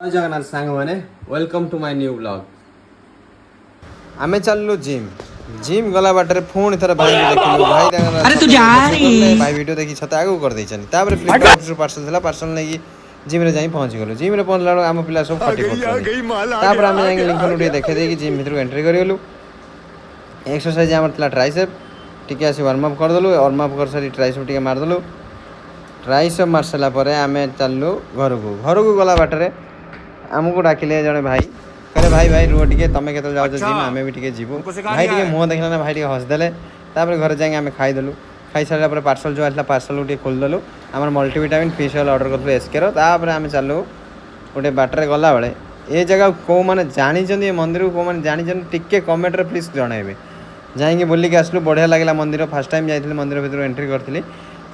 जय जगन्नाथ सांग मैंने welcome to my new blog. आमे चललु जिम गला बाटर फोन थरे भाई देखलु भाई अरे तू जा रही भाई वीडियो देखि छत आगु कर दै छन तापर फ्लिपकार्ट से पार्सल थला पार्सल नै जिम रे जाई पहुंच गेलु जिम रे पहुंचला हम पिला सब फटे पड़छन तापर हम जाई लिंक उठे देखे दे कि जिम भीतर एंट्री करियलु एक्सरसाइज हमर थला ट्राइसेप टिके आसी वार्म अप कर दलु वार्म अप कर सारी ट्राइसेप टिके मार दलु ट्राइसेप मार सला परे आमे चललु घर को गला बाटरे आमको डाकिले जड़े भाई कहले भाई भाई रुह टिके तमें केतल जाओ जिम आमे भी टिके जीवो भाई टिके मुंह देखला ना भाई टिके हंस देले तापर घर जाके आमे खाई देलु खाई सारा पर पार्सल जो आसला पार्सल टिके खोल देलु हमर मल्टीविटामिन फिश ऑयल ऑर्डर करथले एसके रो तापर आमे चलु गोटे बाटरे गला बेले ए जगह को माने जानि जंदी ए मंदिर को माने जानि जन टिके कमेंट रे प्लीज जणाइबे जाइके बोली के आसलु बढ़िया लागला मंदिर फर्स्ट टाइम जाइथिले मंदिर भीतर एंट्री करथिली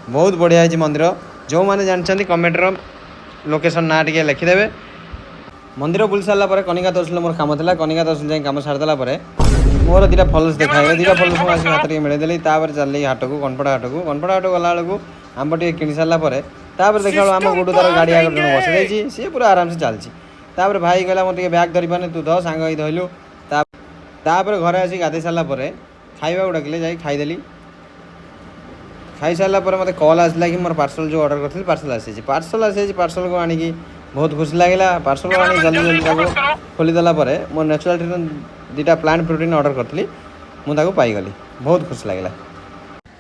बहुत बढ़िया है मंदिर जो माने जानछंती कमेंट रो लोकेशन ना टिके लिखि देबे मंदिर बुल सारा पर कनिका तहसिल मोर काम था कनिका तहसिल जाए कम सारीदेला मोर दुटा फॉलोअर्स देखा दुटा फॉलोअर्स को आसिक हाथ मिलदेली चल हाट को कनपड़ा हाट गला बेलू आंब टे कि सारापर देखा आम गोटू तार गाड़ी आगे बस जाइए सी पूरा आराम से चलती भाई कहला मोटे बैग धरी पाने तू ध सांग धरलु घर आसिक गाधे सारापर खावा डाकिले जा खाईदेली खाई सारापर मत कल आसला कि मोर पार्सल जो ऑर्डर करी पार्सल आसी पार्सल को आणिकी बहुत खुशी लगे पार्सल आनी जल्दी जल्दी खोलीदेला मो नेचुरल ट्रिटन दुटा प्लांट प्रोटीन ऑर्डर करी मुझे पाईगली बहुत खुशी लगे।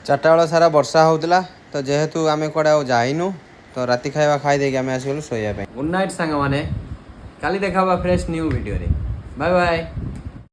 चार्टा बेल सारा वर्षा होता तो जेहेतु आम कड़े जाइनु तो राति खाଇବା खाई देके आम आसगलु शोया गुड नाइट सांग माने काली देखा फ्रेश न्यू वीडियो रे बाय बाय।